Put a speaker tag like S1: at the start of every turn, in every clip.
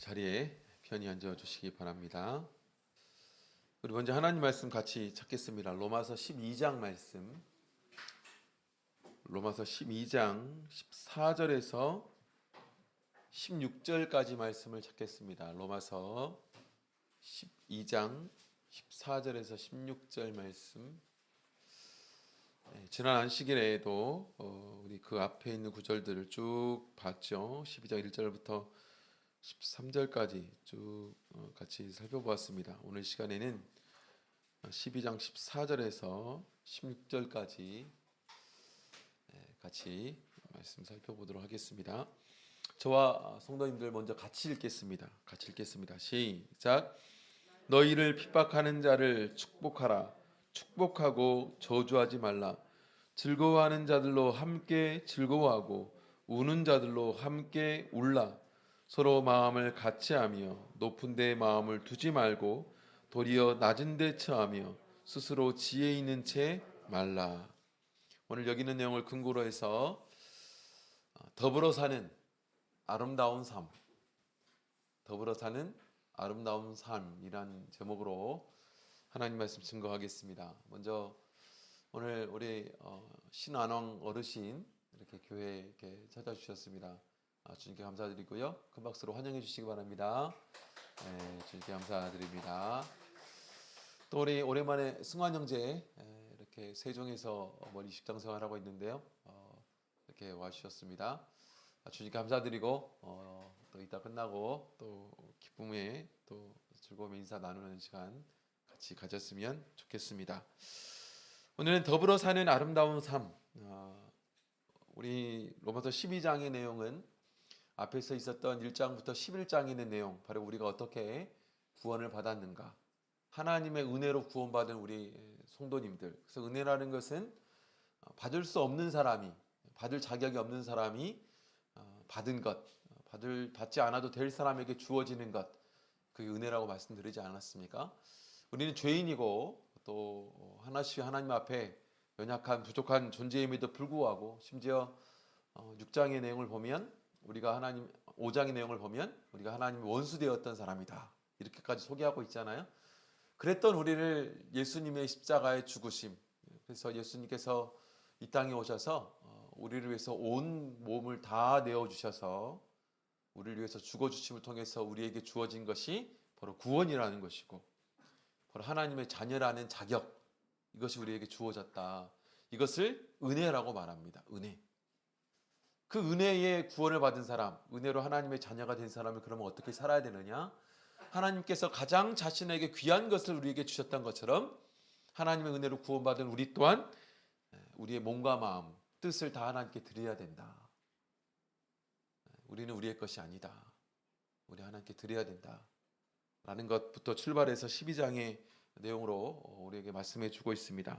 S1: 자리에 편히 앉아 주시기 바랍니다. 우리 먼저 하나님 말씀 같이 찾겠습니다. 로마서 12장 말씀. 로마서 12장 14절에서 16절까지 말씀을 찾겠습니다. 로마서 12장 14절에서 16절 말씀. 지난 안식일에도 우리 그 앞에 있는 구절들을 쭉 봤죠. 12장 1절부터 13절까지 쭉 같이 살펴보았습니다. 오늘 시간에는 12장 14절에서 16절까지 같이 말씀 살펴보도록 하겠습니다. 저와 성도님들 먼저 같이 읽겠습니다. 시작. 너희를 핍박하는 자를 축복하라. 축복하고 저주하지 말라. 즐거워하는 자들로 함께 즐거워하고 우는 자들로 함께 울라. 서로 마음을 같이하며 높은 데 마음을 두지 말고 도리어 낮은 데 처하며 스스로 지혜 있는 채 말라. 오늘 여기 있는 내용을 근거로 해서 더불어 사는 아름다운 삶, 더불어 사는 아름다운 삶이란 제목으로 하나님 말씀 증거하겠습니다. 먼저 오늘 우리 신안왕 어르신 이렇게 교회에 이렇게 찾아주셨습니다. 주님께 감사드리고요. 큰 박수로 환영해 주시기 바랍니다. 주님께 감사드립니다. 또 우리 오랜만에 승환 형제 이렇게 세종에서 머리 식당 생활하고 있는데요. 이렇게 와주셨습니다. 주님께 감사드리고 또 이따 끝나고 또 기쁨에 또 즐거움의 인사 나누는 시간 같이 가졌으면 좋겠습니다. 오늘은 더불어 사는 아름다운 삶. 우리 로마서 12장의 내용은 앞에서 있었던 1장부터 11장에 있는 내용, 바로 우리가 어떻게 구원을 받았는가, 하나님의 은혜로 구원받은 우리 성도님들. 그래서 은혜라는 것은 받을 수 없는 사람이, 받을 자격이 없는 사람이 받은 것, 받지 않아도 될 사람에게 주어지는 것, 그게 은혜라고 말씀드리지 않았습니까? 우리는 죄인이고 또 하나씩 하나님 앞에 연약한 부족한 존재임에도 불구하고, 심지어 6장의 내용을 보면 우리가 5장의 내용을 보면 우리가 하나님의 원수되었던 사람이다, 이렇게까지 소개하고 있잖아요. 그랬던 우리를 예수님의 십자가의 죽으심, 그래서 예수님께서 이 땅에 오셔서 우리를 위해서 온 몸을 다 내어주셔서 우리를 위해서 죽어주심을 통해서 우리에게 주어진 것이 바로 구원이라는 것이고, 바로 하나님의 자녀라는 자격, 이것이 우리에게 주어졌다. 이것을 은혜라고 말합니다. 은혜. 그 은혜의 구원을 받은 사람, 은혜로 하나님의 자녀가 된 사람은 그러면 어떻게 살아야 되느냐? 하나님께서 가장 자신에게 귀한 것을 우리에게 주셨던 것처럼 하나님의 은혜로 구원받은 우리 또한 우리의 몸과 마음, 뜻을 다 하나님께 드려야 된다. 우리는 우리의 것이 아니다. 우리 하나님께 드려야 된다. 라는 것부터 출발해서 12장의 내용으로 우리에게 말씀해 주고 있습니다.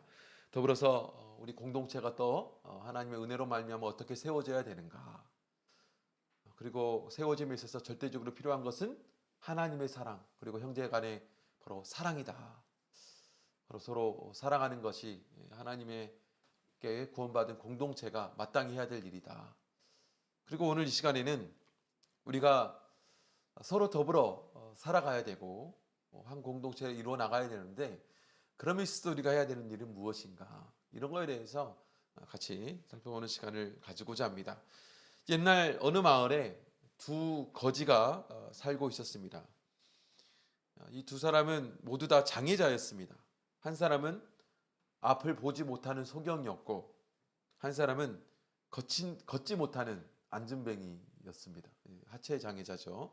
S1: 더불어서 우리 공동체가 또 하나님의 은혜로 말미암아 어떻게 세워져야 되는가, 그리고 세워짐에 있어서 절대적으로 필요한 것은 하나님의 사랑, 그리고 형제 간의 바로 사랑이다. 바로 서로 사랑하는 것이 하나님께 구원받은 공동체가 마땅히 해야 될 일이다. 그리고 오늘 이 시간에는 우리가 서로 더불어 살아가야 되고 한 공동체를 이루어 나가야 되는데, 그러면서도 우리가 해야 되는 일은 무엇인가, 이런 거에 대해서 같이 살펴보는 시간을 가지고자 합니다. 옛날 어느 마을에 두 거지가 살고 있었습니다. 이 두 사람은 모두 다 장애자였습니다. 한 사람은 앞을 보지 못하는 소경이었고, 한 사람은 걷지 못하는 안진뱅이였습니다. 하체 장애자죠.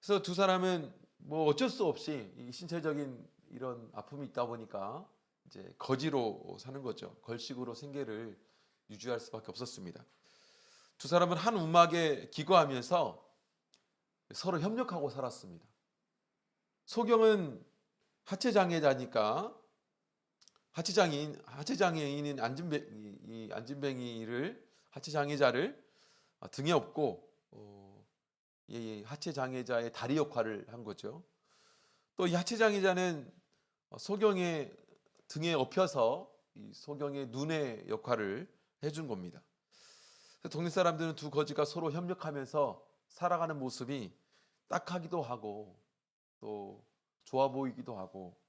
S1: 그래서 두 사람은 뭐 어쩔 수 없이 이 신체적인 이런 아픔이 있다 보니까 이제 거지로 사는 거죠. 걸식으로 생계를 유지할 수밖에 없었습니다. 두 사람은 한 움막에 기거하면서 서로 협력하고 살았습니다. 소경은 하체 장애자니까 하체 장애인인 안진뱅이를, 하체 장애자를 등에 업고 이 하체 장애자의 다리 역할을 한 거죠. 또 이 하체 장애자는 소경의 등에 업혀서 이 소경의 눈의 역할을 해준 겁니다. 동네 사람들은 두 거지가 서로 협력하면서 살아가는 모습이 딱하기도 하고 또 좋아 보이기도 하고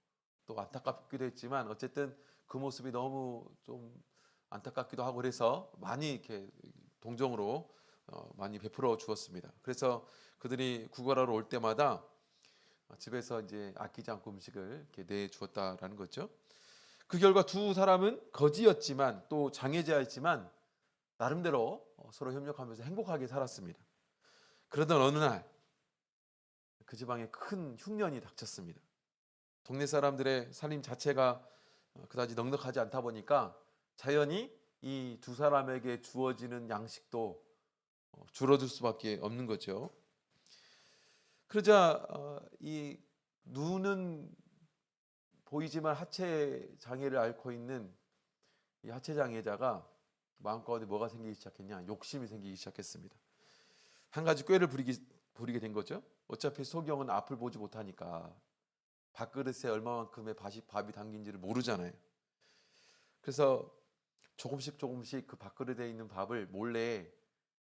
S1: 또 안타깝기도 했지만 어쨌든 그 모습이 너무 좀 안타깝기도 하고 그래서 많이 이렇게 동정으로 많이 베풀어 주었습니다. 그래서 그들이 구걸하러 올 때마다 집에서 이제 아끼지 않고 음식을 이렇게 내 주었다라는 거죠. 그 결과 두 사람은 거지였지만 또 장애자였지만 나름대로 서로 협력하면서 행복하게 살았습니다. 그러던 어느 날 그 지방에 큰 흉년이 닥쳤습니다. 동네 사람들의 살림 자체가 그다지 넉넉하지 않다 보니까 자연히 이 두 사람에게 주어지는 양식도 줄어들 수밖에 없는 거죠. 그러자 이 눈은 보이지만 하체 장애를 앓고 있는 이 하체 장애자가 마음가운데 뭐가 생기기 시작했냐? 욕심이 생기기 시작했습니다. 한 가지 꾀를 부리게 된 거죠. 어차피 소경은 앞을 보지 못하니까 밥그릇에 얼마만큼의 밥이 담긴지를 모르잖아요. 그래서 조금씩 그 밥그릇에 있는 밥을 몰래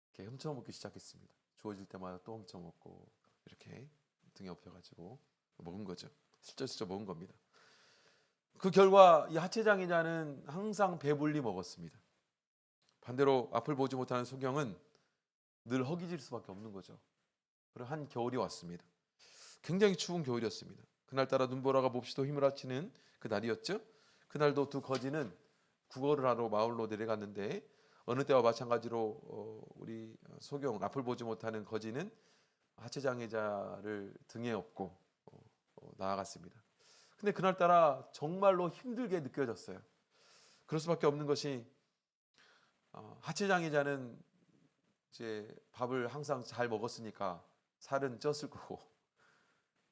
S1: 이렇게 훔쳐먹기 시작했습니다. 주어질 때마다 또 훔쳐먹고 이렇게 등에 업혀가지고 먹은 거죠. 슬쩍슬쩍 먹은 겁니다. 그 결과 이 하체장애자는 항상 배불리 먹었습니다. 반대로 앞을 보지 못하는 소경은 늘 허기질 수밖에 없는 거죠. 그리고 한 겨울이 왔습니다. 굉장히 추운 겨울이었습니다. 그날따라 눈보라가 몹시도 휘몰아치는 그 날이었죠. 그날도 두 거지는 구걸을 하러 마을로 내려갔는데 어느 때와 마찬가지로 우리 소경 앞을 보지 못하는 거지는 하체장애자를 등에 업고 나아갔습니다. 근데 그날따라 정말로 힘들게 느껴졌어요. 그럴 수밖에 없는 것이 하체장애자는 이제 밥을 항상 잘 먹었으니까 살은 쪘을 거고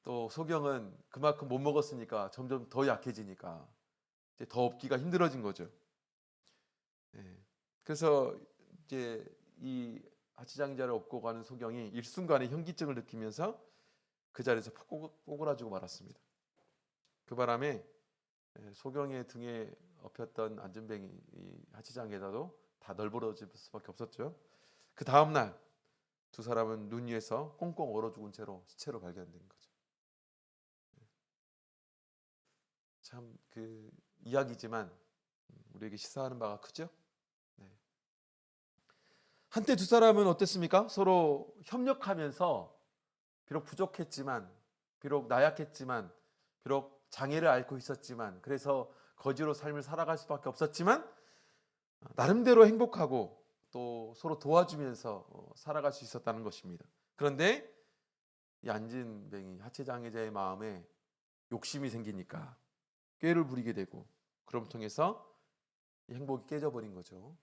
S1: 또 소경은 그만큼 못 먹었으니까 점점 더 약해지니까 이제 더 업기가 힘들어진 거죠. 그래서 이제 이 하체장애자를 업고 가는 소경이 일순간에 현기증을 느끼면서 그 자리에서 푹 꼬그라지고 말았습니다. 그 바람에 소경의 등에 업혔던 안전뱅이 이 하체장애자도 다 널브러질 수밖에 없었죠. 그 다음 날 두 사람은 눈 위에서 꽁꽁 얼어 죽은 채로 시체로 발견된 거죠. 참 그 이야기지만 우리에게 시사하는 바가 크죠. 한때 두 사람은 어땠습니까? 서로 협력하면서 비록 부족했지만, 비록 나약했지만, 비록 장애를 앓고 있었지만, 그래서 거지로 삶을 살아갈 수밖에 없었지만 나름대로 행복하고 또 서로 도와주면서 살아갈 수 있었다는 것입니다. 그런데 이 안진뱅이 하체장애자의 마음에 욕심이 생기니까 꾀를 부리게 되고 그럼 통해서 이 행복이 깨져버린 거죠.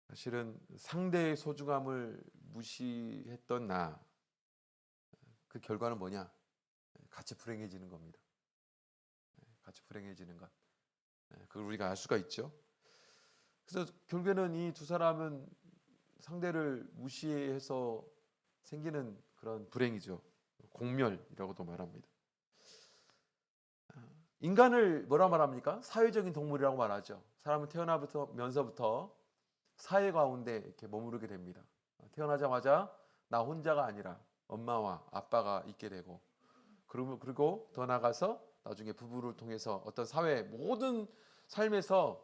S1: 사실은 상대의 소중함을 무시했던 그 결과는 뭐냐? 같이 불행해지는 겁니다. 같이 불행해지는 것. 그걸 우리가 알 수가 있죠. 그래서 결국에는 이 두 사람은 상대를 무시해서 생기는 그런 불행이죠. 공멸이라고도 말합니다. 인간을 뭐라 말합니까? 사회적인 동물이라고 말하죠. 사람은 태어나면서부터 사회 가운데 이렇게 머무르게 됩니다. 태어나자마자 나 혼자가 아니라 엄마와 아빠가 있게 되고 그리고 더 나아가서 나중에 부부를 통해서 어떤 사회 모든 삶에서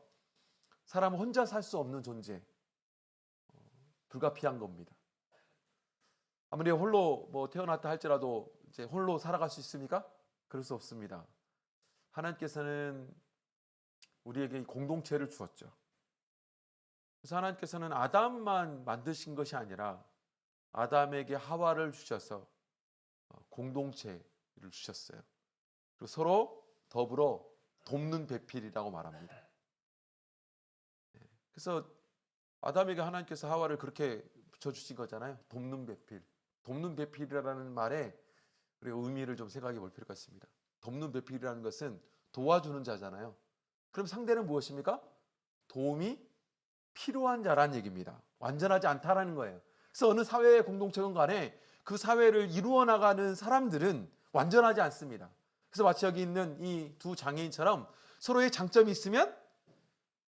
S1: 사람은 혼자 살 수 없는 존재, 불가피한 겁니다. 아무리 홀로 태어났다 할지라도 이제 홀로 살아갈 수 있습니까? 그럴 수 없습니다. 하나님께서는 우리에게 공동체를 주었죠. 그래서 하나님께서는 아담만 만드신 것이 아니라 아담에게 하와를 주셔서 공동체를 주셨어요. 그리고 서로 더불어 돕는 배필이라고 말합니다. 그래서 아담에게 하나님께서 하와를 그렇게 붙여주신 거잖아요. 돕는 배필. 돕는 배필이라는 말에 우리가 의미를 좀 생각해 볼 필요가 있습니다. 돕는 배필이라는 것은 도와주는 자잖아요. 그럼 상대는 무엇입니까? 도움이 필요한 자라는 얘기입니다. 완전하지 않다라는 거예요. 그래서 어느 사회의 공동체건 간에 그 사회를 이루어 나가는 사람들은 완전하지 않습니다. 그래서 마치 여기 있는 이 두 장애인처럼 서로의 장점이 있으면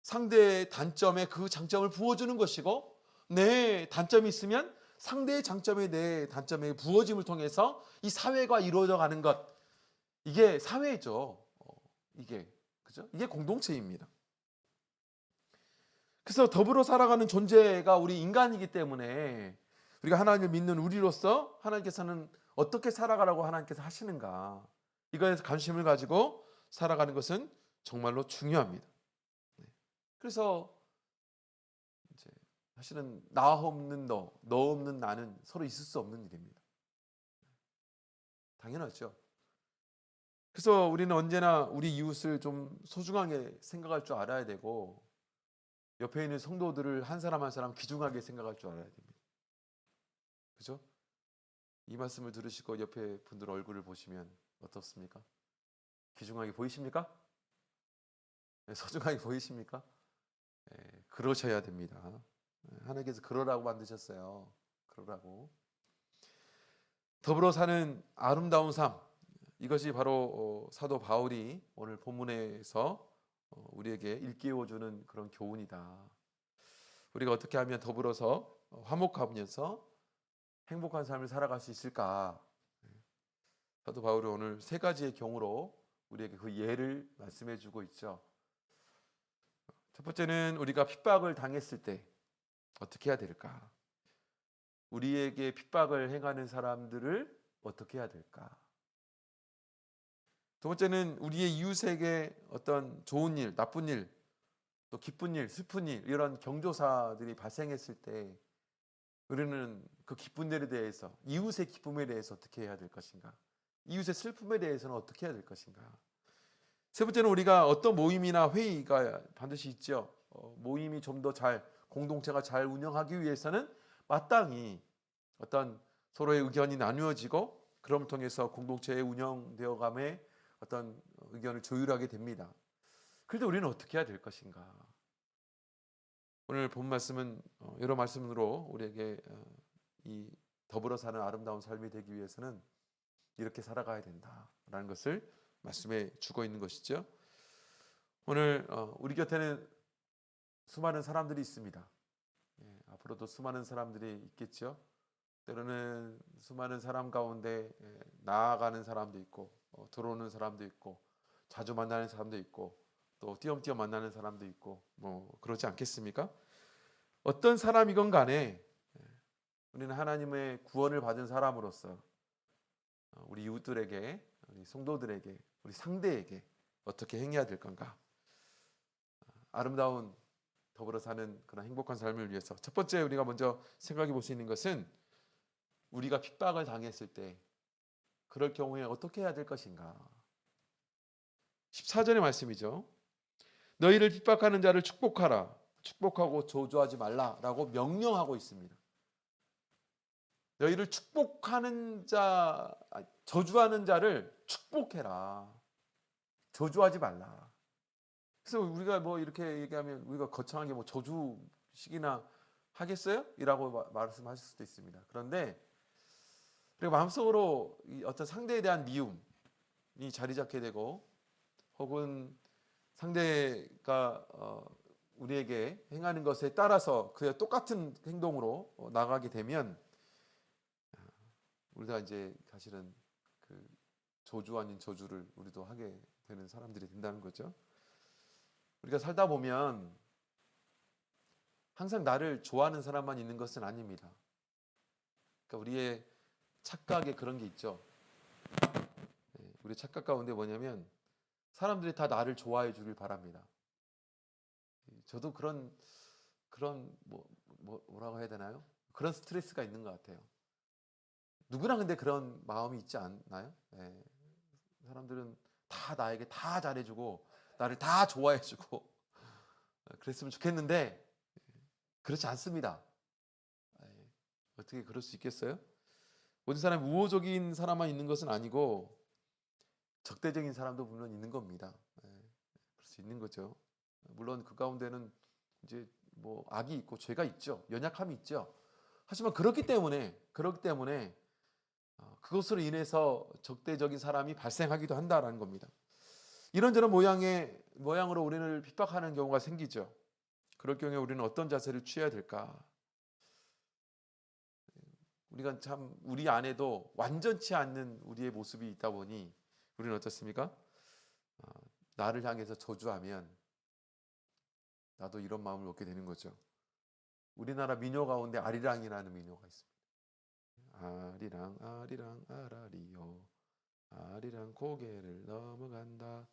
S1: 상대의 단점에 그 장점을 부어주는 것이고 내 단점이 있으면 상대의 장점에 대해 단점에 부어짐을 통해서 이 사회가 이루어져 가는 것, 이게 사회죠. 이게 그죠? 이게 공동체입니다. 그래서 더불어 살아가는 존재가 우리 인간이기 때문에 우리가 하나님을 믿는 우리로서 하나님께서는 어떻게 살아가라고 하나님께서 하시는가, 이거에 관심을 가지고 살아가는 것은 정말로 중요합니다. 그래서 이제 사실은 나 없는 너, 너 없는 나는 서로 있을 수 없는 일입니다. 당연하죠. 그래서 우리는 언제나 우리 이웃을 좀 소중하게 생각할 줄 알아야 되고, 옆에 있는 성도들을 한 사람 한 사람 귀중하게 생각할 줄 알아야 됩니다. 그죠? 이 말씀을 들으시고 옆에 분들 얼굴을 보시면 어떻습니까? 귀중하게 보이십니까? 소중하게 보이십니까? 그러셔야 됩니다. 하나님께서 그러라고 만드셨어요. 그러라고. 더불어 사는 아름다운 삶, 이것이 바로 사도 바울이 오늘 본문에서 우리에게 일깨워주는 그런 교훈이다. 우리가 어떻게 하면 더불어서 화목하면서 행복한 삶을 살아갈 수 있을까? 사도 바울이 오늘 세 가지의 경우로 우리에게 그 예를 말씀해 주고 있죠. 첫 번째는 우리가 핍박을 당했을 때 어떻게 해야 될까? 우리에게 핍박을 행하는 사람들을 어떻게 해야 될까? 두 번째는 우리의 이웃에게 어떤 좋은 일, 나쁜 일, 또 기쁜 일, 슬픈 일, 이런 경조사들이 발생했을 때 우리는 그 기쁜 일에 대해서, 이웃의 기쁨에 대해서 어떻게 해야 될 것인가? 이웃의 슬픔에 대해서는 어떻게 해야 될 것인가? 세 번째는 우리가 어떤 모임이나 회의가 반드시 있죠. 모임이 좀 더 잘, 공동체가 잘 운영하기 위해서는 마땅히 어떤 서로의 의견이 나누어지고, 그럼 통해서 공동체의 운영되어감에 어떤 의견을 조율하게 됩니다. 그런데 우리는 어떻게 해야 될 것인가? 오늘 본 말씀은 여러 말씀으로 우리에게 이 더불어 사는 아름다운 삶이 되기 위해서는 이렇게 살아가야 된다라는 것을 말씀해 주고 있는 것이죠. 오늘 우리 곁에는 수많은 사람들이 있습니다. 앞으로도 수많은 사람들이 있겠죠. 때로는 수많은 사람 가운데 나아가는 사람도 있고, 들어오는 사람도 있고, 자주 만나는 사람도 있고, 또 띄엄띄엄 만나는 사람도 있고, 그렇지 않겠습니까? 어떤 사람이건 간에 우리는 하나님의 구원을 받은 사람으로서 우리 이웃들에게, 우리 성도들에게, 우리 상대에게 어떻게 행해야 될 건가? 아름다운 더불어 사는 그런 행복한 삶을 위해서 첫 번째 우리가 먼저 생각해 볼 수 있는 것은, 우리가 핍박을 당했을 때 그럴 경우에 어떻게 해야 될 것인가? 14절의 말씀이죠. 너희를 핍박하는 자를 축복하라. 축복하고 저주하지 말라라고 명령하고 있습니다. 너희를 축복하는 자, 저주하는 자를 축복해라. 저주하지 말라. 그래서 우리가 이렇게 얘기하면 우리가 거창하게 저주식이나 하겠어요? 이라고 말씀하실 수도 있습니다. 그런데 우리가 마음속으로 어떤 상대에 대한 미움이 자리 잡게 되고, 혹은 상대가 우리에게 행하는 것에 따라서 그의 똑같은 행동으로 나가게 되면 우리가 이제 사실은 그 저주 아닌 저주를 우리도 하게 되는 사람들이 된다는 거죠. 우리가 살다 보면 항상 나를 좋아하는 사람만 있는 것은 아닙니다. 그러니까 우리의 착각에 그런 게 있죠. 우리 착각 가운데 뭐냐면, 사람들이 다 나를 좋아해 주길 바랍니다. 저도 그런 뭐라고 해야 되나요? 그런 스트레스가 있는 것 같아요. 누구나 근데 그런 마음이 있지 않나요? 사람들은 다 나에게 다 잘해주고 나를 다 좋아해주고 그랬으면 좋겠는데 그렇지 않습니다. 어떻게 그럴 수 있겠어요? 모든 사람이 우호적인 사람만 있는 것은 아니고 적대적인 사람도 물론 있는 겁니다. 그럴 수 있는 거죠. 물론 그 가운데는 이제 악이 있고 죄가 있죠. 연약함이 있죠. 하지만 그렇기 때문에 그것으로 인해서 적대적인 사람이 발생하기도 한다라는 겁니다. 이런저런 모양으로 우리를 핍박하는 경우가 생기죠. 그럴 경우에 우리는 어떤 자세를 취해야 될까? 우리가 참 우리 안에도 완전치 않는 우리의 모습이 있다 보니 우리는 어떻습니까? 나를 향해서 저주하면 나도 이런 마음을 얻게 되는 거죠. 우리나라 민요 가운데 아리랑이라는 민요가 있습니다. 아리랑 아리랑 아라리요, 아리랑 고개를 넘어간다.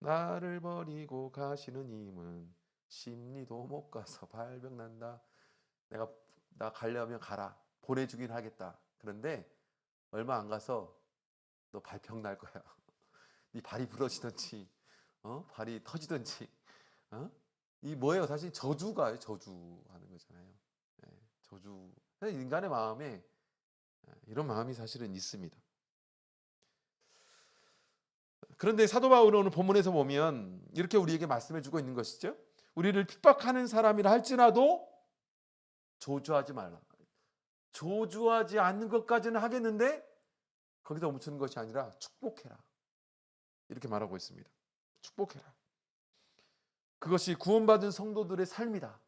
S1: 나를 버리고 가시는 님은 심리도 못 가서 발병난다. 나 가려면 가라. 보내주긴 하겠다. 그런데 얼마 안 가서 너 발병 날 거야. 네 발이 부러지든지, 발이 터지든지, 이 뭐예요? 사실 저주가요. 저주하는 거잖아요. 저주. 인간의 마음에 이런 마음이 사실은 있습니다. 그런데 사도 바울은 오늘 본문에서 보면 이렇게 우리에게 말씀해 주고 있는 것이죠. 우리를 핍박하는 사람이라 할지라도 저주하지 말라. 저주하지 않는 것까지는 하겠는데 거기서 멈추는 것이 아니라 축복해라. 이렇게 말하고 있습니다. 축복해라. 그것이 구원받은 성도들의 삶이다.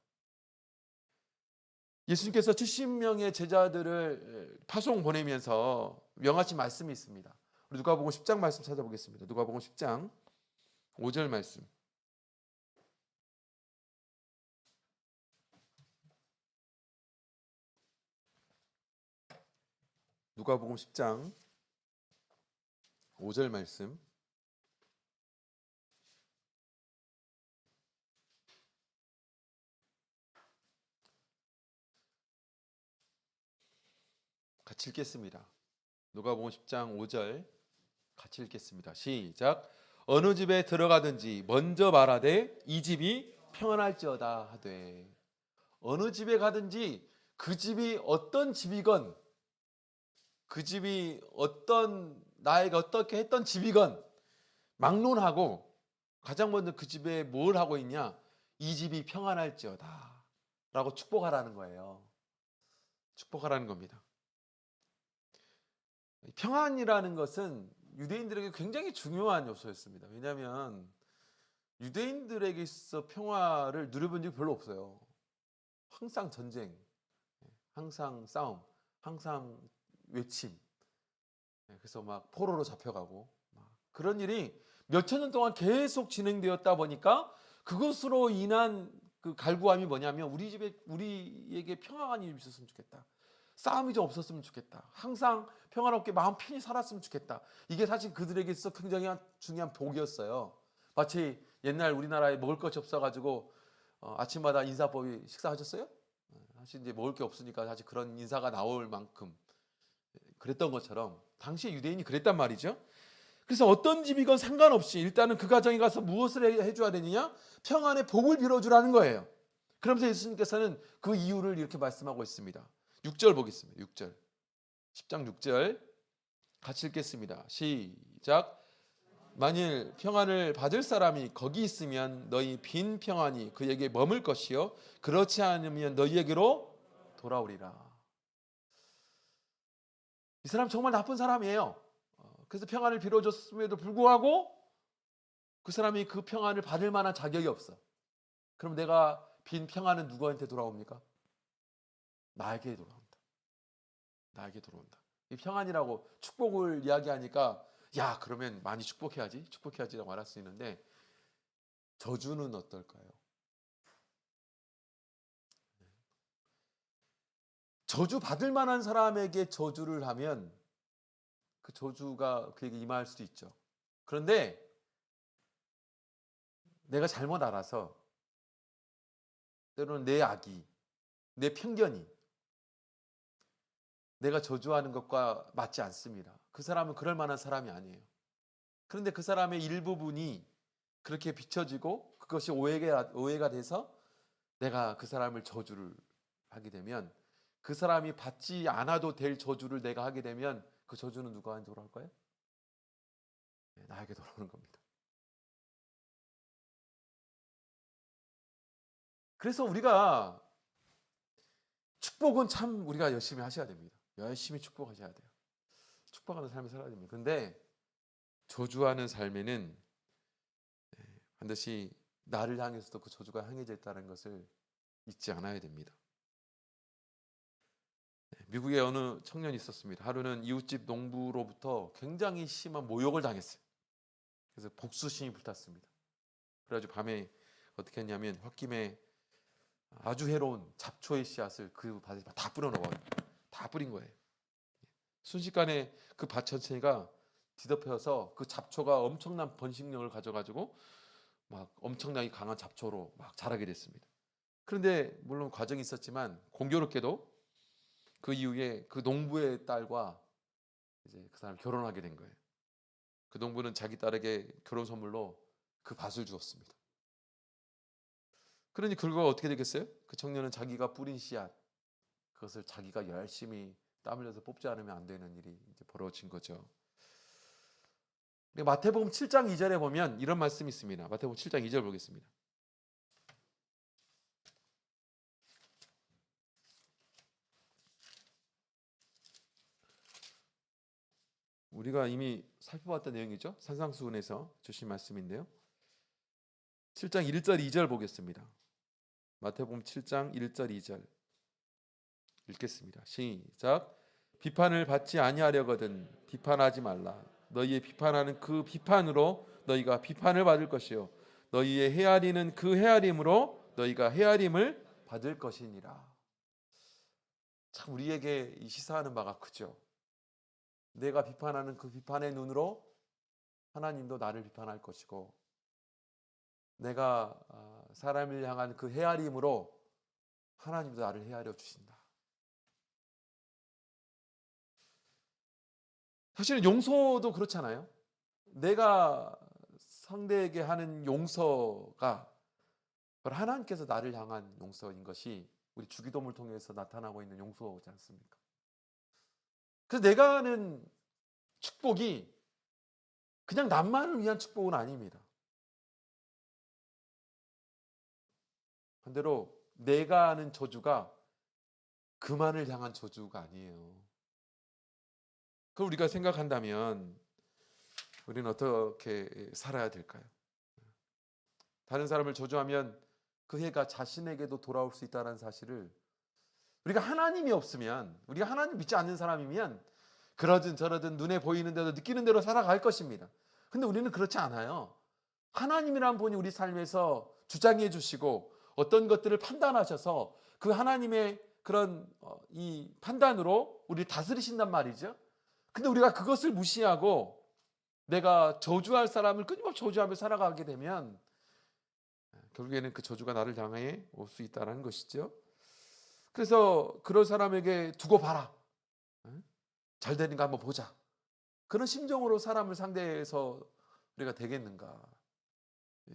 S1: 예수님께서 70명의 제자들을 파송 보내면서 명하신 말씀이 있습니다. 우리 누가복음 10장 말씀 찾아보겠습니다. 누가복음 10장 5절 말씀. 누가복음 10장 5절 말씀. 같이 읽겠습니다. 누가복음 10장 5절 같이 읽겠습니다. 시작. 어느 집에 들어가든지 먼저 말하되 이 집이 평안할지어다 하되. 어느 집에 가든지 그 집이 어떤 집이건, 그 집이 어떤 나에게 어떻게 했던 집이건 막론하고 가장 먼저 그 집에 뭘 하고 있냐? 이 집이 평안할지어다 라고 축복하라는 거예요. 축복하라는 겁니다. 평안이라는 것은 유대인들에게 굉장히 중요한 요소였습니다. 왜냐하면 유대인들에게 있어 평화를 누려본 적이 별로 없어요. 항상 전쟁, 항상 싸움, 항상 외침, 그래서 막 포로로 잡혀가고 그런 일이 몇천 년 동안 계속 진행되었다 보니까 그것으로 인한 그 갈구함이 뭐냐면 우리에게 평안한 일이 있었으면 좋겠다. 싸움이 좀 없었으면 좋겠다. 항상 평화롭게 마음 편히 살았으면 좋겠다. 이게 사실 그들에게 있어 굉장히 중요한 복이었어요. 마치 옛날 우리나라에 먹을 것이 없어가지고 아침마다 인사법이 식사하셨어요? 사실 이제 먹을 게 없으니까 사실 그런 인사가 나올 만큼 그랬던 것처럼 당시 유대인이 그랬단 말이죠. 그래서 어떤 집이건 상관없이 일단은 그 가정에 가서 무엇을 해줘야 되느냐? 평안의 복을 빌어주라는 거예요. 그러면서 예수님께서는 그 이유를 이렇게 말씀하고 있습니다. 6절 보겠습니다. 6절. 10장 6절 같이 읽겠습니다. 시작. 만일 평안을 받을 사람이 거기 있으면 너희 빈 평안이 그에게 머물 것이요 그렇지 않으면 너희에게로 돌아오리라. 이 사람 정말 나쁜 사람이에요. 그래서 평안을 빌어줬음에도 불구하고 그 사람이 그 평안을 받을 만한 자격이 없어. 그럼 내가 빈 평안은 누구한테 돌아옵니까? 나에게 돌아온다. 나에게 돌아온다. 이 평안이라고 축복을 이야기하니까 야 그러면 많이 축복해야지라고 말할 수 있는데 저주는 어떨까요? 저주 받을 만한 사람에게 저주를 하면 그 저주가 그에게 임할 수도 있죠. 그런데 내가 잘못 알아서 때로는 내 악이, 내 편견이 내가 저주하는 것과 맞지 않습니다. 그 사람은 그럴 만한 사람이 아니에요. 그런데 그 사람의 일부분이 그렇게 비춰지고 그것이 오해가 돼서 내가 그 사람을 저주를 하게 되면 그 사람이 받지 않아도 될 저주를 내가 하게 되면 그 저주는 누구한테 돌아올까요? 나에게 돌아오는 겁니다. 그래서 우리가 축복은 참 우리가 열심히 하셔야 됩니다. 열심히 축복하셔야 돼요. 축복하는 삶을 살아야 됩니다. 그런데 저주하는 삶에는 반드시 나를 향해서도 그 저주가 향해져 있다는 것을 잊지 않아야 됩니다. 미국에 어느 청년이 있었습니다. 하루는 이웃집 농부로부터 굉장히 심한 모욕을 당했어요. 그래서 복수심이 불탔습니다. 그래가지고 밤에 어떻게 했냐면 홧김에 아주 해로운 잡초의 씨앗을 그 밭에 다 뿌려넣어요. 다 뿌린 거예요. 순식간에 그 밭 전체가 뒤덮여서 그 잡초가 엄청난 번식력을 가져가지고 막 엄청나게 강한 잡초로 막 자라게 됐습니다. 그런데 물론 과정이 있었지만 공교롭게도 그 이후에 그 농부의 딸과 이제 그 사람 결혼하게 된 거예요. 그 농부는 자기 딸에게 결혼 선물로 그 밭을 주었습니다. 그러니 결과가 어떻게 되겠어요? 그 청년은 자기가 뿌린 씨앗, 그것을 자기가 열심히 땀 흘려서 뽑지 않으면 안 되는 일이 이제 벌어진 거죠. 마태복음 7장 2절에 보면 이런 말씀이 있습니다. 마태복음 7장 2절 보겠습니다. 우리가 이미 살펴봤던 내용이죠. 산상수훈에서 주신 말씀인데요. 7장 1절 2절 보겠습니다. 마태복음 7장 1절 2절 읽겠습니다. 시작. 비판을 받지 아니하려거든 비판하지 말라. 너희의 비판하는 그 비판으로 너희가 비판을 받을 것이요 너희의 헤아리는 그 헤아림으로 너희가 헤아림을 받을 것이니라. 참 우리에게 이 시사하는 바가 크죠. 내가 비판하는 그 비판의 눈으로 하나님도 나를 비판할 것이고, 내가 사람을 향한 그 헤아림으로 하나님도 나를 헤아려 주신다. 사실은 용서도 그렇잖아요. 내가 상대에게 하는 용서가 하나님께서 나를 향한 용서인 것이 우리 주기도문을 통해서 나타나고 있는 용서지 않습니까? 그래서 내가 하는 축복이 그냥 남만을 위한 축복은 아닙니다. 반대로 내가 하는 저주가 그만을 향한 저주가 아니에요. 그걸 우리가 생각한다면 우리는 어떻게 살아야 될까요? 다른 사람을 저주하면 그 해가 자신에게도 돌아올 수 있다는 사실을, 우리가 하나님이 없으면, 우리가 하나님 믿지 않는 사람이면 그러든 저러든 눈에 보이는 대로 느끼는 대로 살아갈 것입니다. 근데 우리는 그렇지 않아요. 하나님이란 분이 우리 삶에서 주장해 주시고 어떤 것들을 판단하셔서 그 하나님의 그런 이 판단으로 우리를 다스리신단 말이죠. 근데 우리가 그것을 무시하고 내가 저주할 사람을 끊임없이 저주하며 살아가게 되면 결국에는 그 저주가 나를 향해 올 수 있다는 것이죠. 그래서 그런 사람에게 두고 봐라, 잘 되는가 한번 보자, 그런 심정으로 사람을 상대해서 우리가 되겠는가?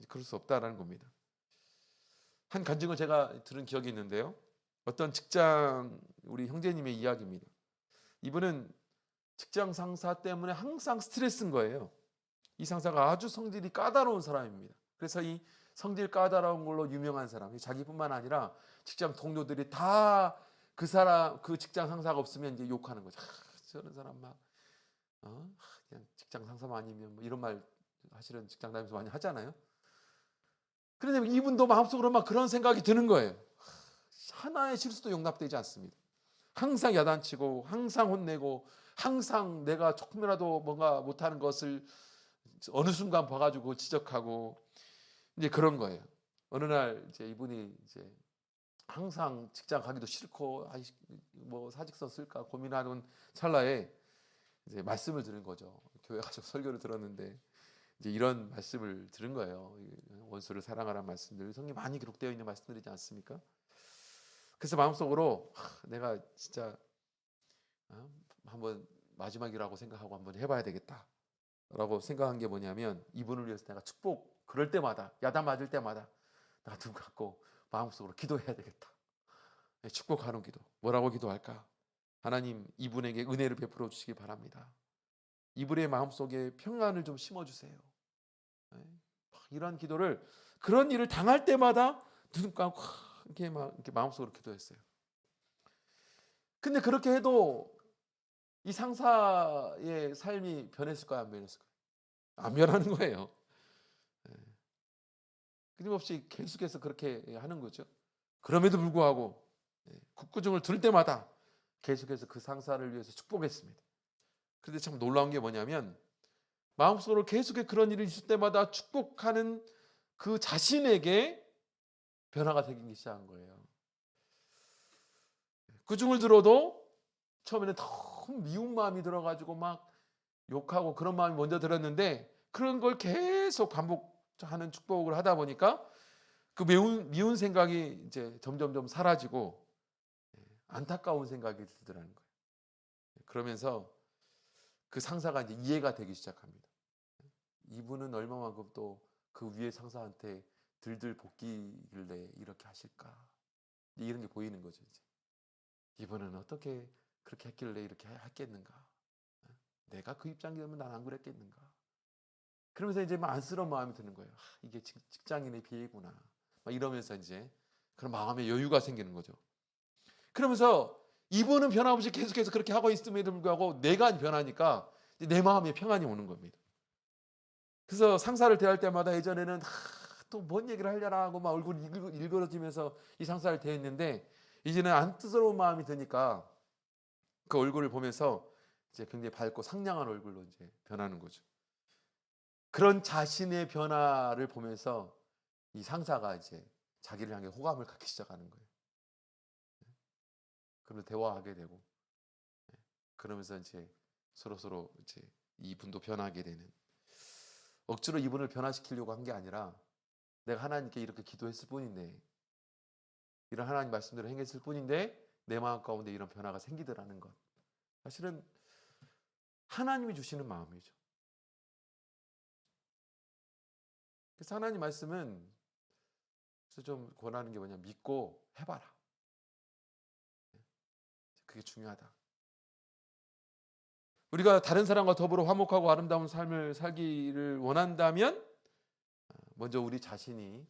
S1: 그럴 수 없다라는 겁니다. 한 간증을 제가 들은 기억이 있는데요. 어떤 직장 우리 형제님의 이야기입니다. 이분은 직장 상사 때문에 항상 스트레스인 거예요. 이 상사가 아주 성질이 까다로운 사람입니다. 그래서 이 성질 까다로운 걸로 유명한 사람이 자기뿐만 아니라 직장 동료들이 다 그 사람, 그 직장 상사가 없으면 이제 욕하는 거죠. 저런 사람 막 그냥 직장 상사만 아니면 뭐 이런 말 사실은 직장 다니면서 많이 하잖아요. 그런데 이분도 마음속으로 막 그런 생각이 드는 거예요. 하나의 실수도 용납되지 않습니다. 항상 야단치고 항상 혼내고 항상 내가 조금이라도 뭔가 못하는 것을 어느 순간 봐가지고 지적하고 이제 그런 거예요. 어느 날 이제 이분이 이제 항상 직장 가기도 싫고 뭐 사직서 쓸까 고민하는 찰나에 이제 말씀을 들은 거죠. 교회 가서 설교를 들었는데 이제 이런 말씀을 들은 거예요. 원수를 사랑하라는 말씀들, 성경에 많이 기록되어 있는 말씀들이지 않습니까? 그래서 마음속으로 내가 진짜 한번 마지막이라고 생각하고 한번 해봐야 되겠다라고 생각한 게 뭐냐면, 이분을 위해서 내가 축복, 그럴 때마다 야단 맞을 때마다 나 눈 감고 마음속으로 기도해야 되겠다. 축복하는 기도. 뭐라고 기도할까? 하나님, 이분에게 은혜를 베풀어 주시기 바랍니다. 이분의 마음속에 평안을 좀 심어주세요. 이런 기도를, 그런 일을 당할 때마다 눈 감고 이렇게 마음속으로 기도했어요. 근데 그렇게 해도 이 상사의 삶이 변했을까요? 안 변했을까요? 안 변하는 거예요. 끊임없이 계속해서 그렇게 하는 거죠. 그럼에도 불구하고 국구중을 들을 때마다 계속해서 그 상사를 위해서 축복했습니다. 그런데 참 놀라운 게 뭐냐면 마음속으로 계속해 그런 일이 있을 때마다 축복하는 그 자신에게 변화가 되기 시작한 거예요. 그중을 들어도 처음에는 너무 미운 마음이 들어가지고 막 욕하고 그런 마음이 먼저 들었는데 그런 걸 계속 반복하는 축복을 하다 보니까 그 미운 생각이 이제 점점점 사라지고 안타까운 생각이 들더라는 거예요. 그러면서 그 상사가 이제 이해가 되기 시작합니다. 이분은 얼마만큼 또 그 위에 상사한테 들들 볶이길래 이렇게 하실까? 이런 게 보이는 거죠. 이제. 이분은 어떻게 그렇게 했길래 이렇게 했겠는가? 내가 그 입장이면 난 안 그랬겠는가? 그러면서 이제 막 안쓰러운 마음이 드는 거예요. 이게 직장인의 비애구나. 막 이러면서 이제 그런 마음의 여유가 생기는 거죠. 그러면서 이분은 변함없이 계속해서 그렇게 하고 있음에도 불구하고 내가 변하니까 내 마음에 평안이 오는 겁니다. 그래서 상사를 대할 때마다 예전에는 또 뭔 얘기를 하려나 하고 막 얼굴이 일그러지면서 이 상사를 대했는데 이제는 안쓰러운 마음이 드니까 그 얼굴을 보면서 이제 굉장히 밝고 상냥한 얼굴로 이제 변하는 거죠. 그런 자신의 변화를 보면서 이 상사가 이제 자기를 향해 호감을 갖기 시작하는 거예요. 그러면서 대화하게 되고 그러면서 이제 서로 이제 이분도 변하게 되는 억지로 이분을 변화시키려고 한 게 아니라 내가 하나님께 이렇게 기도했을 뿐인데 이런 하나님 말씀대로 행했을 뿐인데 내 마음 가운데 이런 변화가 생기더라는 것. 사실은 하나님이 주시는 마음이죠. 그래서 하나님 말씀은 그래서 좀 권하는 게 뭐냐 믿고 해봐라. 그게 중요하다. 우리가 다른 사람과 더불어 화목하고 아름다운 삶을 살기를 원한다면 먼저 우리 자신이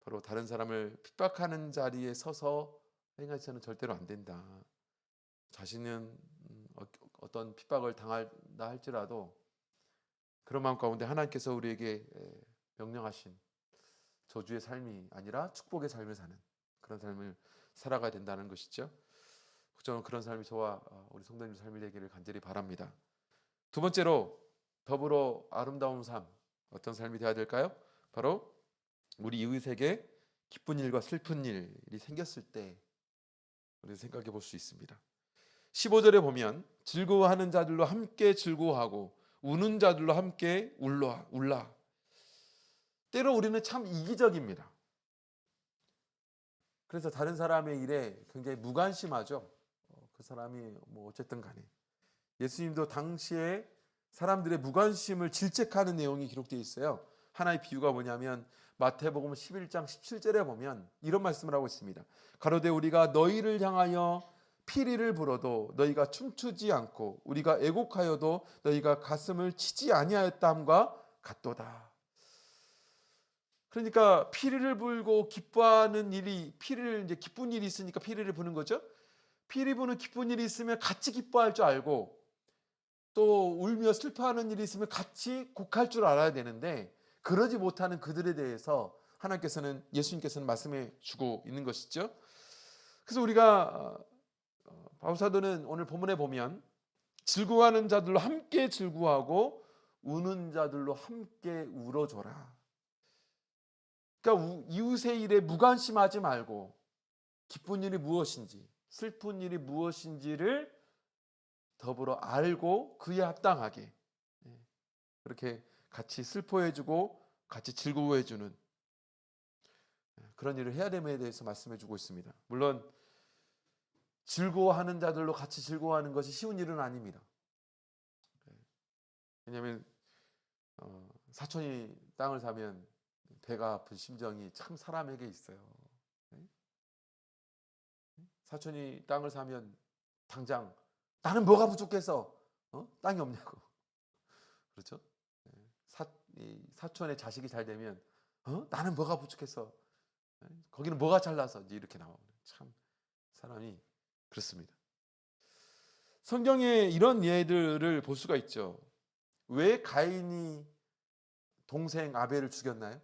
S1: 바로 다른 사람을 핍박하는 자리에 서서 행해서는 절대로 안 된다. 자신은 어떤 핍박을 당한다 할지라도 그런 마음 가운데 하나님께서 우리에게 명령하신 저주의 삶이 아니라 축복의 삶을 사는 그런 삶을 살아가야 된다는 것이죠. 저는 그런 삶이 저와 우리 성도님 삶이 되기를 간절히 바랍니다. 두 번째로 더불어 아름다운 삶 어떤 삶이 되어야 될까요? 바로 우리 이웃에게 기쁜 일과 슬픈 일이 생겼을 때 우리 생각해 볼 수 있습니다. 15절에 보면 즐거워하는 자들로 함께 즐거워하고 우는 자들로 함께 울라. 때로 우리는 참 이기적입니다. 그래서 다른 사람의 일에 굉장히 무관심하죠. 그 사람이 뭐 어쨌든 간에 예수님도 당시에 사람들의 무관심을 질책하는 내용이 기록되어 있어요. 하나의 비유가 뭐냐면 마태복음 11장 17절에 보면 이런 말씀을 하고 있습니다. 가로되 우리가 너희를 향하여 피리를 불어도 너희가 춤추지 않고 우리가 애곡하여도 너희가 가슴을 치지 아니하였다 함과 같도다. 그러니까 피리를 불고 기뻐하는 일이 피리를 이제 기쁜 일이 있으니까 피리를 부는 거죠. 피리 부는 기쁜 일이 있으면 같이 기뻐할 줄 알고 또 울며 슬퍼하는 일이 있으면 같이 곡할 줄 알아야 되는데 그러지 못하는 그들에 대해서 하나님께서는 예수님께서는 말씀해 주고 있는 것이죠. 그래서 우리가 바울사도는 오늘 본문에 보면 즐거워하는 자들로 함께 즐거워하고 우는 자들로 함께 울어줘라. 그러니까 이웃의 일에 무관심하지 말고 기쁜 일이 무엇인지 슬픈 일이 무엇인지를 더불어 알고 그에 합당하게 그렇게 같이 슬퍼해주고 같이 즐거워해주는 그런 일을 해야 됨에 대해서 말씀해주고 있습니다. 물론 즐거워하는 자들로 같이 즐거워하는 것이 쉬운 일은 아닙니다. 왜냐하면 사촌이 땅을 사면 배가 아픈 심정이 참 사람에게 있어요. 사촌이 땅을 사면 당장 나는 뭐가 부족해서 땅이 없냐고 그렇죠? 사촌의 자식이 잘 되면 나는 뭐가 부족해서 거기는 뭐가 잘나서 이렇게 나오는 참 사람이 그렇습니다. 성경에 이런 예들을 볼 수가 있죠. 왜 가인이 동생 아벨을 죽였나요?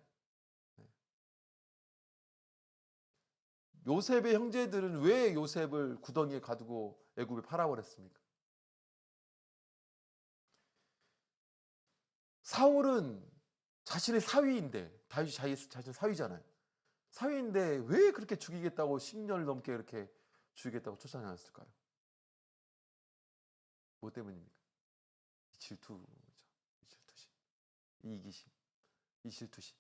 S1: 요셉의 형제들은 왜 요셉을 구덩이에 가두고 애굽에 팔아버렸습니까? 사울은 자신의 사위인데, 다윗이 자신 사위잖아요. 사위인데 왜 그렇게 죽이겠다고 10년 넘게 이렇게 죽이겠다고 쫓아다녔을까요? 뭐 때문입니까? 질투죠. 질투심, 이기심, 이 질투심.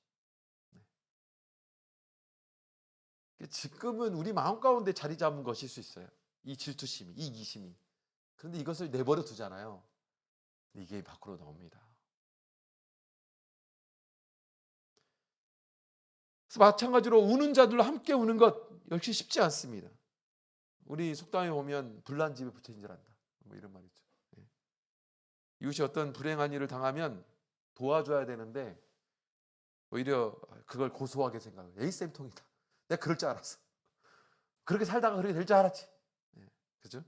S1: 네. 지금은 우리 마음 가운데 자리 잡은 것일 수 있어요. 이 질투심이, 이 이기심이. 그런데 이것을 내버려 두잖아요. 이게 밖으로 나옵니다. 그래서 마찬가지로 우는 자들로 함께 우는 것 역시 쉽지 않습니다. 우리 속담에 보면 불난 집에 부처인절한다, 뭐 이런 말이죠. 예. 이웃이 어떤 불행한 일을 당하면 도와줘야 되는데 오히려 그걸 고소하게 생각해요. 에이 쌤통이다. 내가 그럴 줄 알았어. 그렇게 살다가 그렇게 될 줄 알았지. 예. 그죠?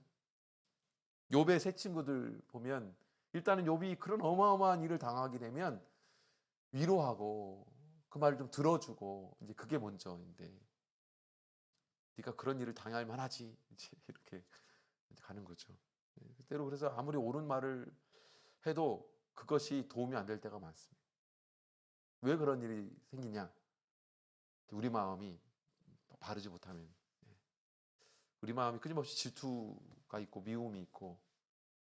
S1: 욥의 세 친구들 보면 일단은 욥이 그런 어마어마한 일을 당하게 되면 위로하고 그 말을 좀 들어주고, 이제 그게 먼저인데, 네가 그런 일을 당할 만하지, 이제 이렇게 가는 거죠. 때로 그래서 아무리 옳은 말을 해도 그것이 도움이 안 될 때가 많습니다. 왜 그런 일이 생기냐? 우리 마음이 바르지 못하면, 우리 마음이 끊임없이 질투가 있고 미움이 있고,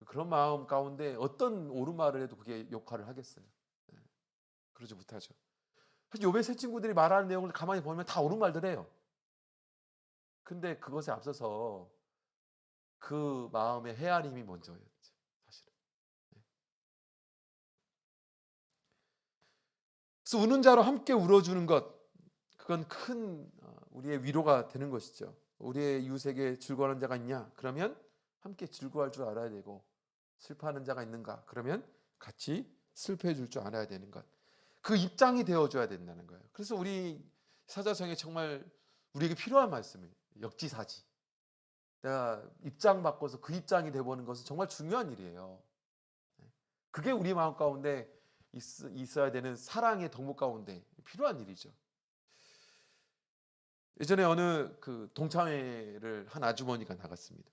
S1: 그런 마음 가운데 어떤 옳은 말을 해도 그게 역할을 하겠어요. 그러지 못하죠. 사실 욥의 세 친구들이 말하는 내용을 가만히 보면 다 옳은 말들이에요. 근데 그것에 앞서서 그 마음의 헤아림이 먼저였죠, 사실은. 그래서 우는 자로 함께 울어주는 것, 그건 큰 우리의 위로가 되는 것이죠. 우리의 이웃에게 즐거워하는 자가 있냐? 그러면 함께 즐거워할 줄 알아야 되고, 슬퍼하는 자가 있는가? 그러면 같이 슬퍼해 줄 줄 알아야 되는 것. 그 입장이 되어줘야 된다는 거예요. 그래서 우리 사자성에 정말 우리에게 필요한 말씀이에요. 역지사지. 내가 입장 바꿔서 그 입장이 되어보는 것은 정말 중요한 일이에요. 그게 우리 마음 가운데 있어야 되는 사랑의 덕목 가운데 필요한 일이죠. 예전에 어느 그 동창회를 한 아주머니가 나갔습니다.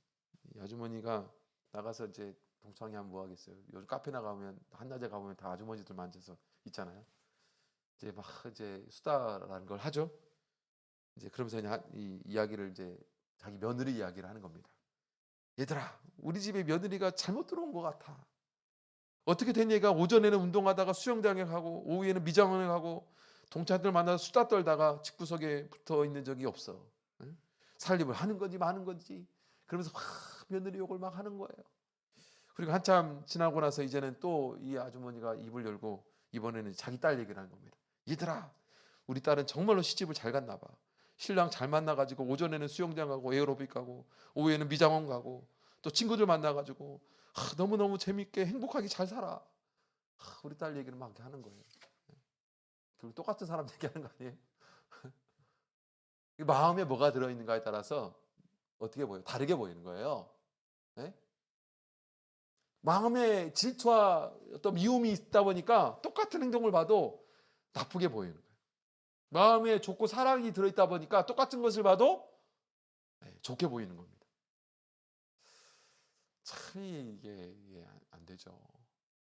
S1: 이 아주머니가 나가서 이제 동창회 하면 뭐 하겠어요. 요즘 카페 나가면 한낮에 가보면 다 아주머니들 앉아서 있잖아요. 이제 막 이제 수다라는 걸 하죠. 이제 그러면서 그냥 이 이야기를 이제 자기 며느리 이야기를 하는 겁니다. 얘들아, 우리 집에 며느리가 잘못 들어온 것 같아. 어떻게 된 얘가 오전에는 운동하다가 수영장에 가고 오후에는 미장원에 가고 동창들 만나서 수다 떨다가 집구석에 붙어 있는 적이 없어. 응? 살림을 하는 건지 마는 건지. 그러면서 막 며느리 욕을 막 하는 거예요. 그리고 한참 지나고 나서 이제는 또 이 아주머니가 입을 열고 이번에는 자기 딸 얘기를 하는 겁니다. 얘들아, 우리 딸은 정말로 시집을 잘 갔나 봐. 신랑 잘 만나가지고 오전에는 수영장 가고 에어로빅 가고 오후에는 미장원 가고 또 친구들 만나가지고 너무너무 재밌게 행복하게 잘 살아. 우리 딸 얘기를 막 하는 거예요. 결국 똑같은 사람 얘기하는 거 아니에요? 마음에 뭐가 들어있는가에 따라서 어떻게 보여요? 다르게 보이는 거예요. 네? 마음에 질투와 어떤 미움이 있다 보니까 똑같은 행동을 봐도 나쁘게 보이는 거예요. 마음에 좋고 사랑이 들어있다 보니까 똑같은 것을 봐도 좋게 보이는 겁니다. 참 이게 안 되죠.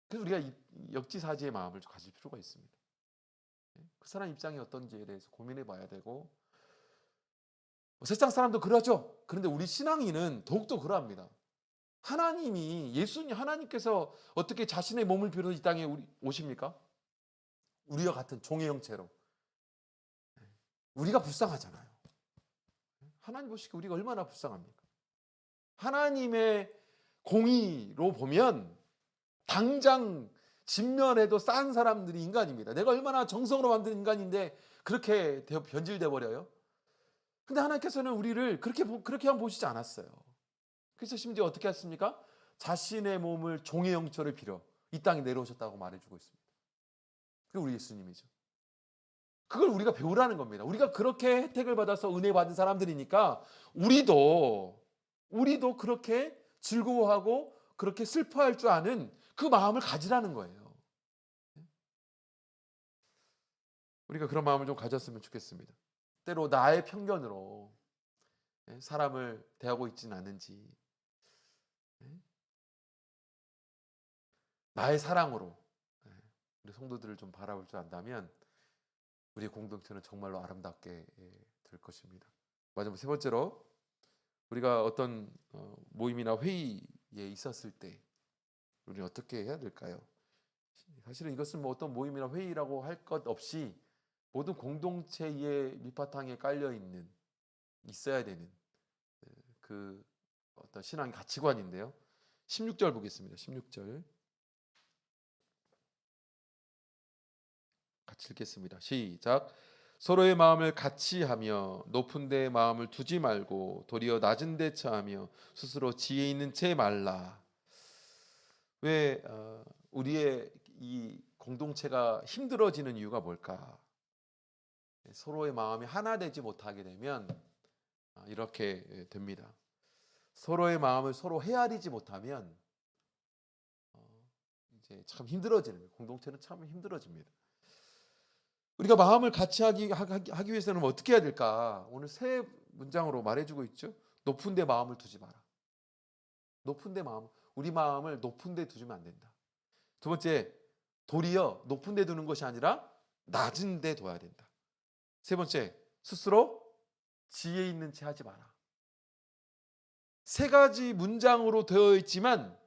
S1: 그래서 우리가 역지사지의 마음을 가질 필요가 있습니다. 그 사람 입장이 어떤지에 대해서 고민해 봐야 되고, 세상 사람도 그러죠. 그런데 우리 신앙인은 더욱더 그러합니다. 하나님께서 어떻게 자신의 몸을 빌어서 이 땅에 오십니까? 우리와 같은 종의 형체로. 우리가 불쌍하잖아요. 하나님 보시기에 우리가 얼마나 불쌍합니까? 하나님의 공의로 보면 당장 진면에도 싼 사람들이 인간입니다. 내가 얼마나 정성으로 만든 인간인데 그렇게 변질돼 버려요. 근데 하나님께서는 우리를 그렇게만 보시지 않았어요. 그래서 심지어 어떻게 했습니까? 자신의 몸을 종의 형체를 빌어 이 땅에 내려오셨다고 말해주고 있습니다. 그게 우리 예수님이죠. 그걸 우리가 배우라는 겁니다. 우리가 그렇게 혜택을 받아서 은혜 받은 사람들이니까 우리도 그렇게 즐거워하고 그렇게 슬퍼할 줄 아는 그 마음을 가지라는 거예요. 우리가 그런 마음을 좀 가졌으면 좋겠습니다. 때로 나의 편견으로 사람을 대하고 있지는 않은지, 나의 사랑으로 우리 성도들을 좀 바라볼 줄 안다면 우리 공동체는 정말로 아름답게 될 것입니다. 마지막 세 번째로, 우리가 어떤 모임이나 회의에 있었을 때 우리는 어떻게 해야 될까요? 사실은 이것은 뭐 어떤 모임이나 회의라고 할 것 없이 모든 공동체의 밑바탕에 깔려 있는, 있어야 되는 그 어떤 신앙의 가치관인데요. 16절 보겠습니다. 16절 같이 읽겠습니다. 시작. 서로의 마음을 같이 하며 높은 데 마음을 두지 말고 도리어 낮은 데 처하며 스스로 지혜 있는 채 말라. 왜 우리의 이 공동체가 힘들어지는 이유가 뭘까? 서로의 마음이 하나 되지 못하게 되면 이렇게 됩니다. 서로의 마음을 서로 헤아리지 못하면 이제 참 힘들어지는 거예요. 공동체는 참 힘들어집니다. 우리가 마음을 같이 하기 위해서는 어떻게 해야 될까? 오늘 세 문장으로 말해주고 있죠. 높은 데 마음을 두지 마라. 높은 데 마음, 우리 마음을 높은 데 두시면 안 된다. 두 번째, 도리어 높은 데 두는 것이 아니라 낮은 데 둬야 된다. 세 번째, 스스로 지혜 있는 채 하지 마라. 세 가지 문장으로 되어 있지만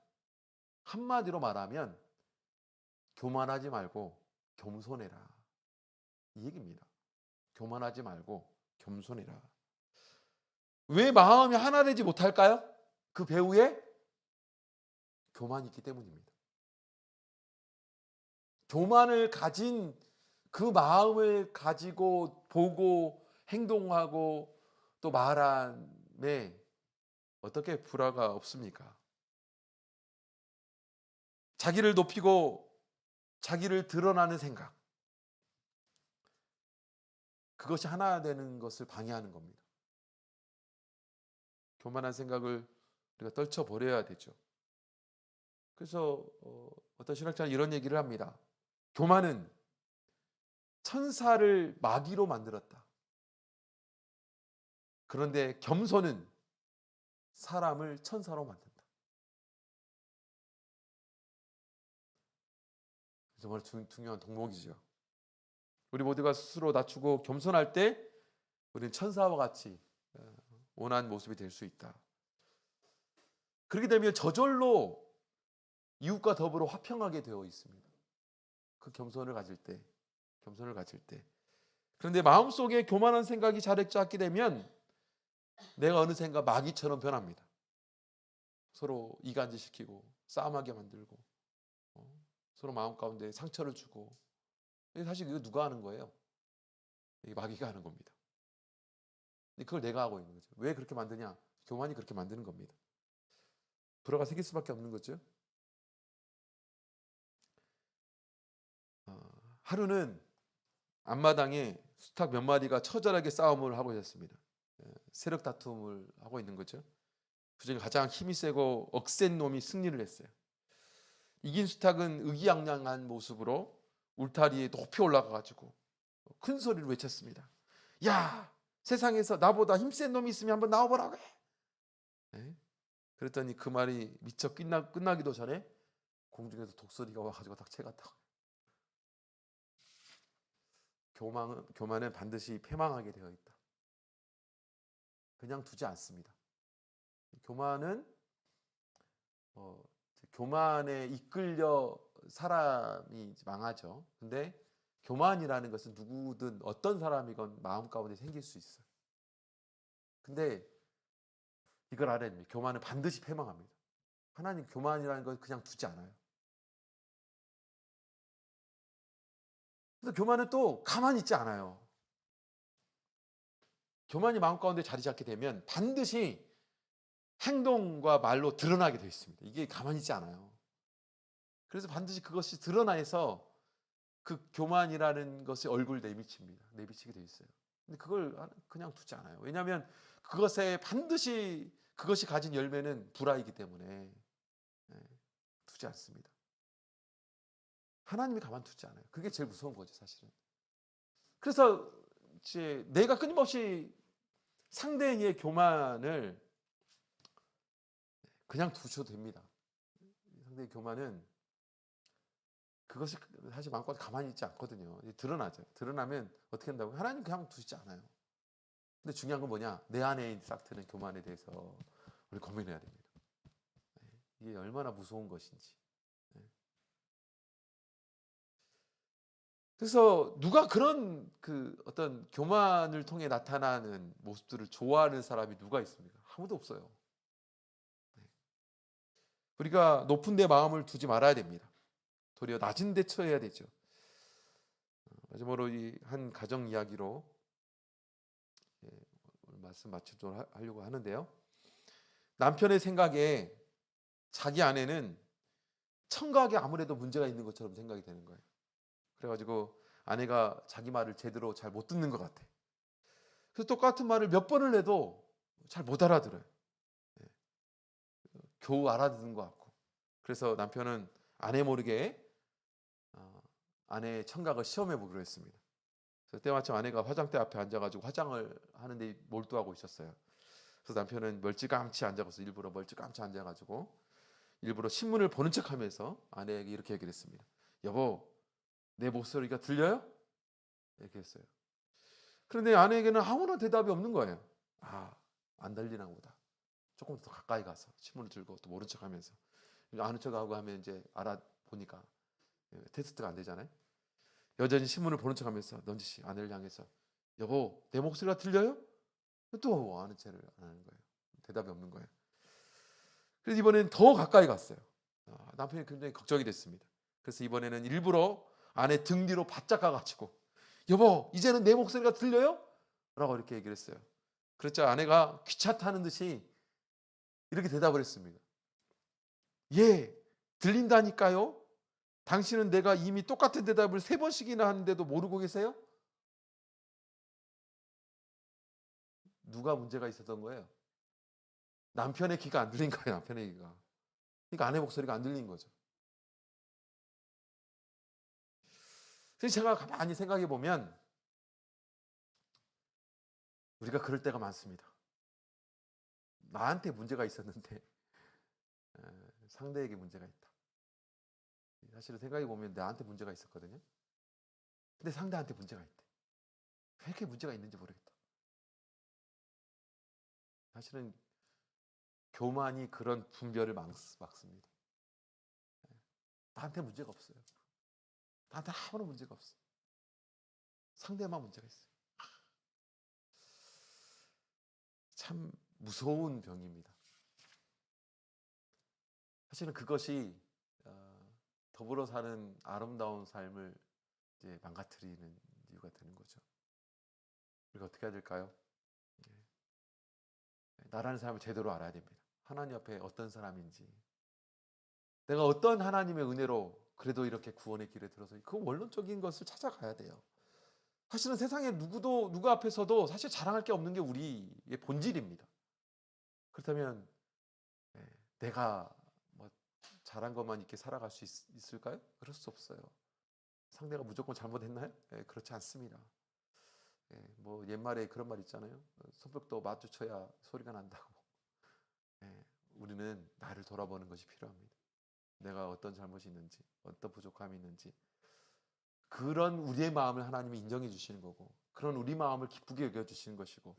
S1: 한마디로 말하면 교만하지 말고 겸손해라. 이 얘기입니다. 교만하지 말고 겸손해라. 왜 마음이 하나 되지 못할까요? 그 배후에 교만이 있기 때문입니다. 교만을 가진 그 마음을 가지고 보고 행동하고 또 말함에 어떻게 불화가 없습니까? 자기를 높이고 자기를 드러나는 생각, 그것이 하나 되는 것을 방해하는 겁니다. 교만한 생각을 우리가 떨쳐버려야 되죠. 그래서 어떤 신학자는 이런 얘기를 합니다. 교만은 천사를 마귀로 만들었다. 그런데 겸손은 사람을 천사로 만든다. 정말 중요한 덕목이죠. 우리 모두가 스스로 낮추고 겸손할 때 우리는 천사와 같이 온화한 모습이 될 수 있다. 그렇게 되면 저절로 이웃과 더불어 화평하게 되어 있습니다. 그 겸손을 가질 때. 그런데 마음속에 교만한 생각이 자리 잡게 되면 내가 어느샌가 마귀처럼 변합니다. 서로 이간질시키고 싸움하게 만들고 서로 마음 가운데 상처를 주고. 사실 이거 누가 하는 거예요? 이게 마귀가 하는 겁니다. 그걸 내가 하고 있는 거죠. 왜 그렇게 만드냐? 교만이 그렇게 만드는 겁니다. 불화가 생길 수밖에 없는 거죠. 하루는 앞마당에 수탉 몇 마리가 처절하게 싸움을 하고 있었습니다. 세력 다툼을 하고 있는 거죠. 그중에 가장 힘이 세고 억센 놈이 승리를 했어요. 이긴 수탉은 의기양양한 모습으로 울타리에 높이 올라가가지고 큰 소리로 외쳤습니다. 야, 세상에서 나보다 힘센 놈이 있으면 한번 나와보라고 해. 네? 그랬더니 그 말이 미처 끝나기도 전에 공중에서 독수리가 와가지고 딱 채갔다. 교만은 반드시 패망하게 되어 있다. 그냥 두지 않습니다. 교만은 교만에 이끌려 사람이 망하죠. 근데 교만이라는 것은 누구든 어떤 사람이건 마음 가운데 생길 수 있어요. 근데 이걸 알아야 됩니다. 교만은 반드시 패망합니다. 하나님 교만이라는 건 그냥 두지 않아요. 그래서 교만은 또 가만히 있지 않아요. 교만이 마음 가운데 자리 잡게 되면 반드시 행동과 말로 드러나게 되어 있습니다. 이게 가만히 있지 않아요. 그래서 반드시 그것이 드러나서 그 교만이라는 것이 얼굴 내비치게 되어 있어요. 근데 그걸 그냥 두지 않아요. 왜냐하면 그것에 반드시 그것이 가진 열매는 불화이기 때문에 두지 않습니다. 하나님이 가만두지 않아요. 그게 제일 무서운 거죠, 사실은. 그래서 이제 내가 끊임없이 상대의 교만을 그냥 두셔도 됩니다. 상대의 교만은 그것이 사실 마음껏 가만히 있지 않거든요. 드러나죠. 드러나면 어떻게 한다고? 하나님 그냥 두시지 않아요. 근데 중요한 건 뭐냐? 내 안에 싹 트는 교만에 대해서 우리 고민해야 됩니다. 이게 얼마나 무서운 것인지. 그래서 누가 그런 그 어떤 교만을 통해 나타나는 모습들을 좋아하는 사람이 누가 있습니까? 아무도 없어요. 우리가 높은 데 마음을 두지 말아야 됩니다. 도리어 낮은 데 처해야 되죠. 마지막으로 이 한 가정 이야기로 오늘 말씀 마치도록 하려고 하는데요. 남편의 생각에 자기 아내는 청각에 아무래도 문제가 있는 것처럼 생각이 되는 거예요. 그래가지고 아내가 자기 말을 제대로 잘 못 듣는 것 같아. 그래서 똑같은 말을 몇 번을 해도 잘 못 알아들어요. 겨우 알아듣는 것 같고. 그래서 남편은 아내 모르게 아내의 청각을 시험해 보기로 했습니다. 그래서 때마침 아내가 화장대 앞에 앉아가지고 화장을 하는데 몰두하고 있었어요. 그래서 남편은 멀찌감치 앉아서 일부러 멀찌감치 앉아가지고 일부러 신문을 보는 척하면서 아내에게 이렇게 얘기를 했습니다. 여보, 내 목소리가 들려요? 이렇게 했어요. 그런데 아내에게는 아무런 대답이 없는 거예요. 안 들리나 보다. 조금 더 가까이 가서 신문을 들고 또 모른 척하면서 아는 척하고 하면 이제 알아보니까 테스트가 안 되잖아요. 여전히 신문을 보는 척하면서 넌지시 아내를 향해서 여보, 내 목소리가 들려요? 또 아는 체를 안 하는 거예요. 대답이 없는 거예요. 그래서 이번에는 더 가까이 갔어요. 남편이 굉장히 걱정이 됐습니다. 그래서 이번에는 일부러 아내 등 뒤로 바짝 가가지고 여보, 이제는 내 목소리가 들려요? 라고 이렇게 얘기를 했어요. 그랬죠. 아내가 귀찮다는 듯이 이렇게 대답을 했습니다. 예, 들린다니까요. 당신은 내가 이미 똑같은 대답을 3번씩이나 하는데도 모르고 계세요? 누가 문제가 있었던 거예요? 남편의 귀가 안 들린 거예요. 남편의 귀가. 그러니까 아내 목소리가 안 들린 거죠. 그래서 제가 가만히 생각해 보면 우리가 그럴 때가 많습니다. 나한테 문제가 있었는데 상대에게 문제가 있다. 사실은 생각해 보면 나한테 문제가 있었거든요. 근데 상대한테 문제가 있대. 왜 이렇게 문제가 있는지 모르겠다. 사실은 교만이 그런 분별을 막습니다. 나한테 문제가 없어요. 나한테 아무런 문제가 없어. 상대만 문제가 있어요. 참 무서운 병입니다. 사실은 그것이 더불어 사는 아름다운 삶을 이제 망가뜨리는 이유가 되는 거죠. 우리가 어떻게 해야 될까요? 나라는 사람을 제대로 알아야 됩니다. 하나님 앞에 어떤 사람인지, 내가 어떤 하나님의 은혜로 그래도 이렇게 구원의 길에 들어서 그 원론적인 것을 찾아가야 돼요. 사실은 세상에 누구 앞에서도 사실 자랑할 게 없는 게 우리의 본질입니다. 그렇다면 내가 뭐 잘한 것만 이렇게 살아갈 수 있을까요? 그럴 수 없어요. 상대가 무조건 잘못했나요? 그렇지 않습니다. 뭐 옛말에 그런 말 있잖아요. 손뼉도 마주쳐야 소리가 난다고. 우리는 나를 돌아보는 것이 필요합니다. 내가 어떤 잘못이 있는지, 어떤 부족함이 있는지, 그런 우리의 마음을 하나님이 인정해 주시는 거고, 그런 우리 마음을 기쁘게 여겨 주시는 것이고,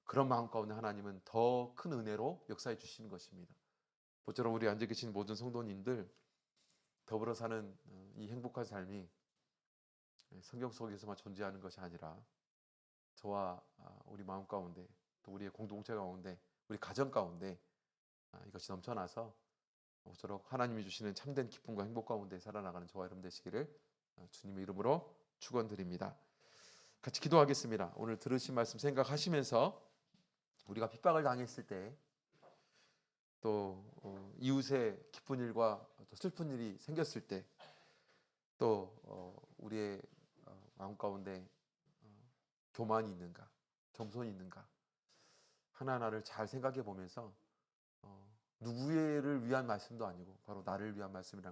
S1: 그런 마음 가운데 하나님은 더 큰 은혜로 역사해 주시는 것입니다. 모쪼록 우리 앉아 계신 모든 성도님들 더불어 사는 이 행복한 삶이 성경 속에서만 존재하는 것이 아니라 저와 우리 마음 가운데, 또 우리의 공동체 가운데, 우리 가정 가운데 이것이 넘쳐나서 모쪼록 하나님이 주시는 참된 기쁨과 행복 가운데 살아나가는 저와 여러분 되시기를 주님의 이름으로 축원드립니다. 같이 기도하겠습니다. 오늘 들으신 말씀 생각하시면서 우리가 핍박을 당했을 때, 또 이웃의 기쁜 일과 또 슬픈 일이 생겼을 때, 또 우리의 마음 가운데 교만이 있는가, 겸손이 있는가, 하나하나를 잘 생각해 보면서 누구를 위한 말씀도 아니고 바로 나를 위한 말씀이라는